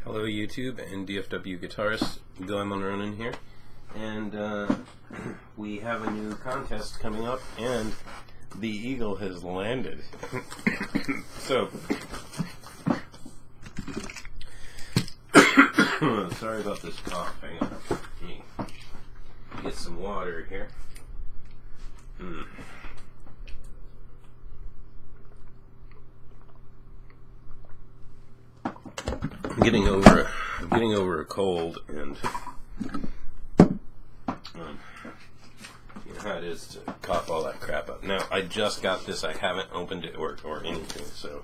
Hello YouTube and DFW Guitarists, goemonronin here, and we have a new contest coming up, and the eagle has landed. So, sorry about this cough. Hang on, let me get some water here. I'm getting over a cold, and you know how it is to cough all that crap up. Now, I just got this. I haven't opened it or anything, so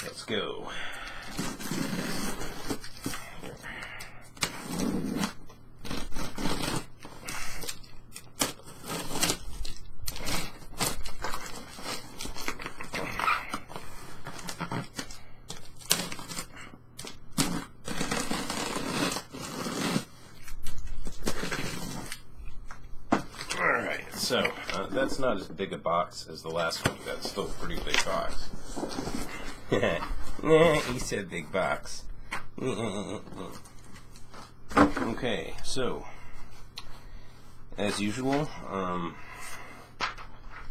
let's go. So, that's not as big a box as the last one. That's still a pretty big box. He said big box. Okay, so, as usual,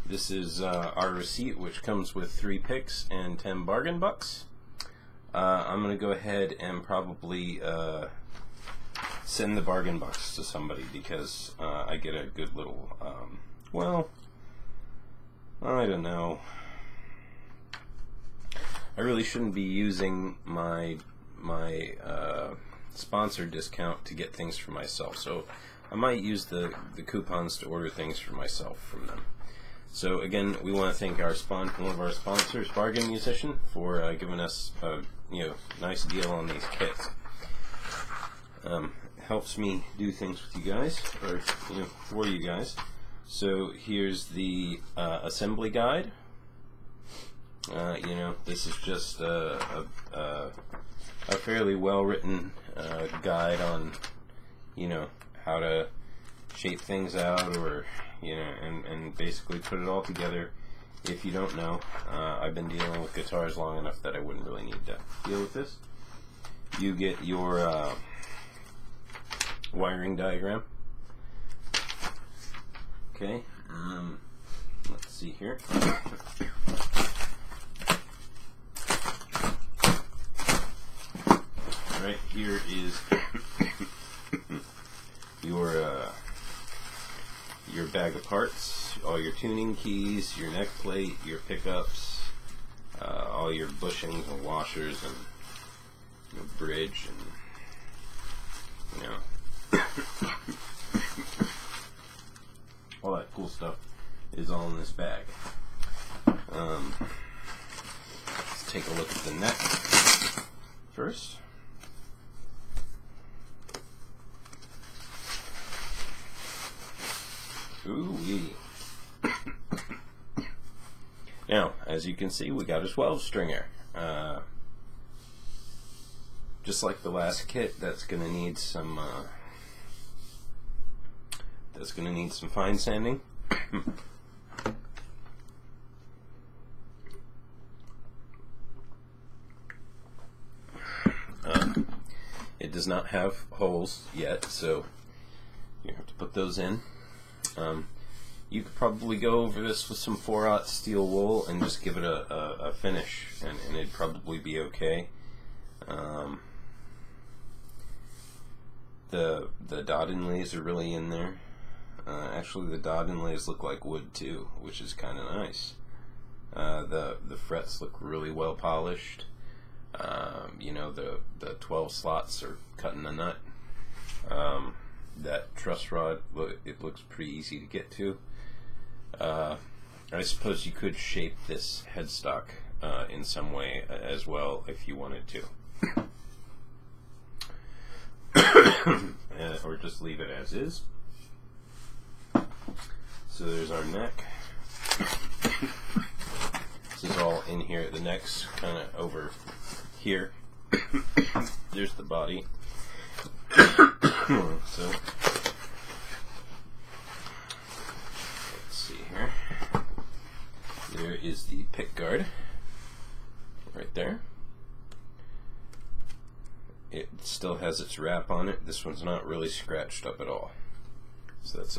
this is our receipt, which comes with 3 picks and 10 bargain bucks. I'm going to go ahead and probably send the bargain bucks to somebody, because I get a good little, well, I don't know. I really shouldn't be using my sponsor discount to get things for myself, so I might use the coupons to order things for myself from them. So again, we want to thank one of our sponsors, Bargain Musician, for giving us a nice deal on these kits. Helps me do things with you guys, or for you guys. So here's the assembly guide. This is just a fairly well-written guide on how to shape things out, or and basically put it all together. If you don't know, I've been dealing with guitars long enough that I wouldn't really need to deal with this. You get your wiring diagram. Okay, let's see here. Right here is your bag of parts, all your tuning keys, your neck plate, your pickups, all your bushings and washers, and bridge, and all that cool stuff is all in this bag. Let's take a look at the neck first. Ooh-wee. Now, as you can see, we got a 12-stringer. Just like the last kit, that's going to need some fine sanding. It does not have holes yet, so you have to put those in. You could probably go over this with some 4/0 steel wool and just give it a finish, and it'd probably be okay. The dot inlays are really in there. Actually, the dot inlays look like wood too, which is kind of nice. The frets look really well polished. The 12 slots are cutting the nut. That truss rod, it looks pretty easy to get to. I suppose you could shape this headstock in some way as well if you wanted to. Or just leave it as is. So there's our neck. This is all in here. The neck's kind of over here. There's the body. So let's see here. There is the pick guard right there. it still has its wrap on it. This one's not really scratched up at all. So it's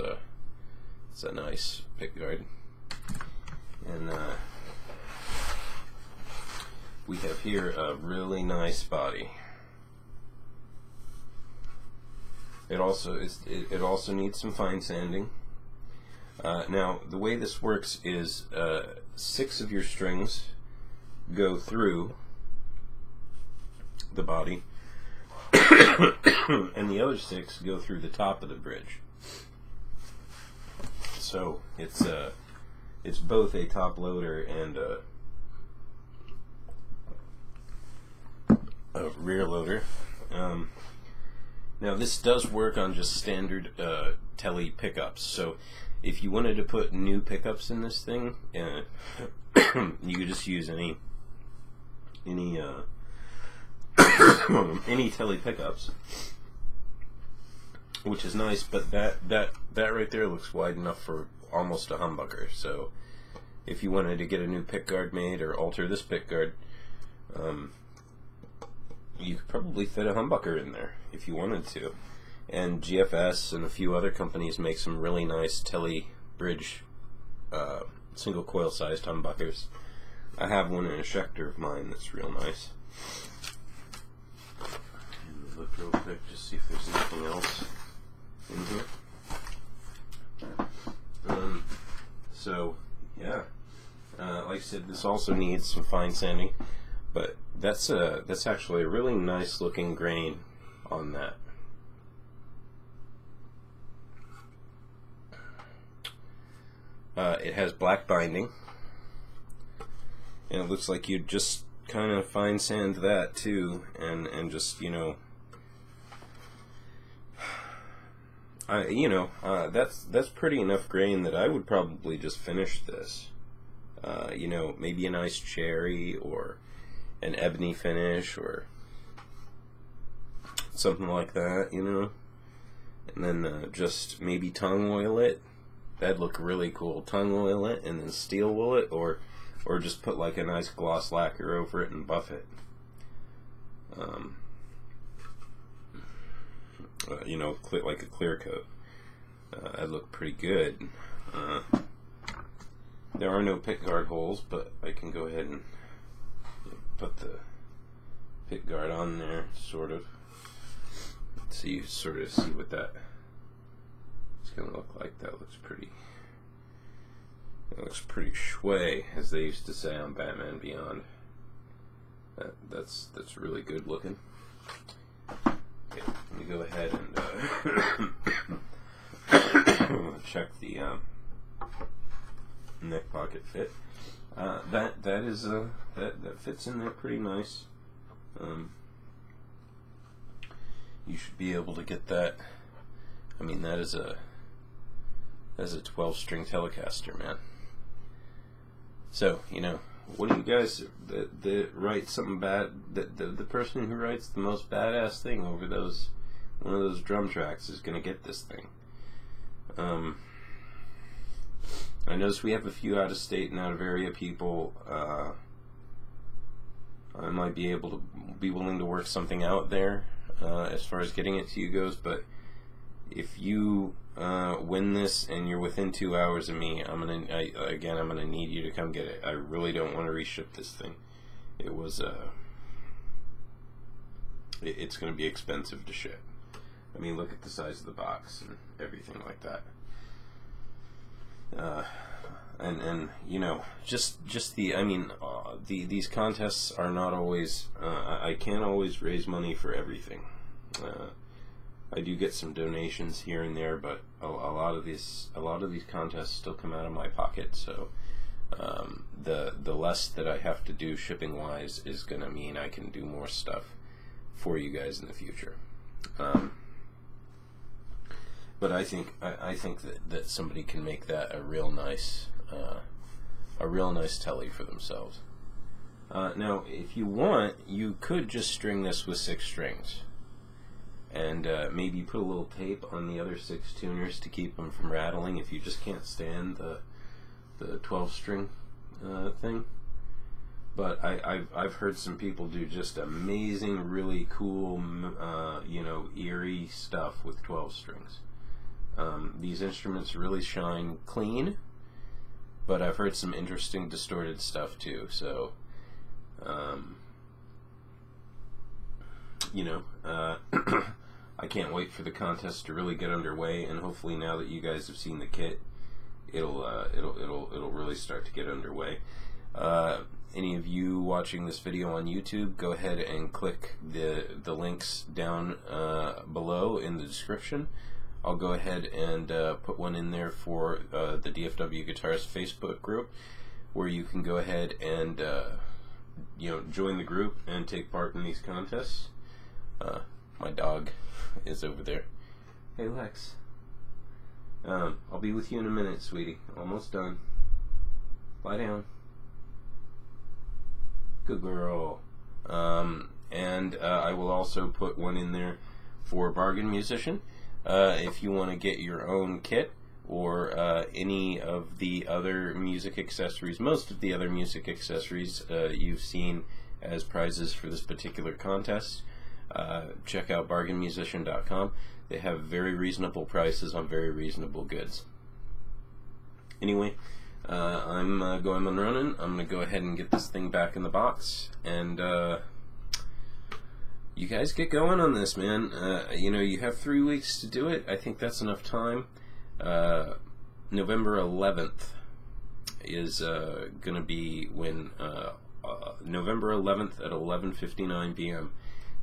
a nice pickguard. And we have here a really nice body. It also needs some fine sanding. Now the way this works is 6 of your strings go through the body, and the other 6 go through the top of the bridge. So it's both a top loader and a rear loader. Now this does work on just standard Tele pickups. So if you wanted to put new pickups in this thing, you could just use any Tele pickups, which is nice. But that right there looks wide enough for almost a humbucker. So if you wanted to get a new pickguard made or alter this pickguard, you could probably fit a humbucker in there if you wanted to. And GFS and a few other companies make some really nice Tele bridge single coil sized humbuckers. I have one in a Schecter of mine that's real nice. Look real quick, just see if there's anything else in here. So yeah, like I said, this also needs some fine sanding, but that's actually a really nice looking grain on that. It has black binding, and it looks like you'd just kind of fine sand that too, and just, you know, that's pretty enough grain that I would probably just finish this. You know, maybe a nice cherry or an ebony finish or something like that, you know, and then just maybe tongue oil it. That'd look really cool. Tongue oil it and then steel wool it, or just put like a nice gloss lacquer over it and buff it. You know, like a clear coat. That'd look pretty good. There are no pickguard holes, but I can go ahead and put the pickguard on there, sort of. So you sort of see what that is going to look like. That looks pretty. It looks pretty schway, as they used to say on Batman Beyond. That's really good looking. Okay, let me go ahead and check the neck pocket fit. That fits in there pretty nice. You should be able to get that. I mean, that is a 12-string Telecaster, man. So, you know, what do you guys that write something bad? The person who writes the most badass thing over one of those drum tracks is gonna get this thing. I notice we have a few out of state and out of area people. I might be able to be willing to work something out there as far as getting it to you goes, but if you win this and you're within 2 hours of me, I'm gonna need you to come get it. I really don't want to reship this thing. It's gonna be expensive to ship. I mean, look at the size of the box and everything like that. And you know, these contests are not always. I can't always raise money for everything. I do get some donations here and there, but a lot of these contests still come out of my pocket. So the less that I have to do shipping wise is gonna mean I can do more stuff for you guys in the future. But I think that somebody can make that a real nice telly for themselves. Now, if you want, you could just string this with 6 strings, and maybe put a little tape on the other 6 tuners to keep them from rattling if you just can't stand the 12-string thing. But I've heard some people do just amazing, really cool, you know, eerie stuff with 12 strings. These instruments really shine clean, but I've heard some interesting distorted stuff too. So, you know, I can't wait for the contest to really get underway, and hopefully now that you guys have seen the kit, it'll really start to get underway. Any of you watching this video on YouTube, go ahead and click the links down below in the description. I'll go ahead and put one in there for the DFW Guitarists Facebook group, where you can go ahead and you know, join the group and take part in these contests. My dog is over there. Hey Lex. I'll be with you in a minute, sweetie. Almost done. Lie down. Good girl. And I will also put one in there for Bargain Musician. If you want to get your own kit or any of the other music accessories, most of the other music accessories you've seen as prizes for this particular contest, check out bargainmusician.com. They have very reasonable prices on very reasonable goods. Anyway, I'm goemonronin. I'm going to go ahead and get this thing back in the box, and you guys get going on this, man. You know, you have 3 weeks to do it. I think that's enough time. November 11th is going to be when November 11th at 11:59 p.m.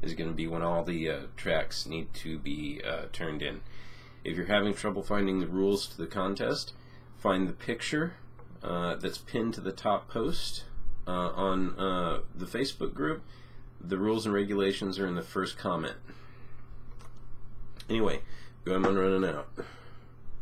is going to be when all the tracks need to be turned in. If you're having trouble finding the rules to the contest, find the picture that's pinned to the top post on the Facebook group. The rules and regulations are in the first comment. Anyway, goemonronin out.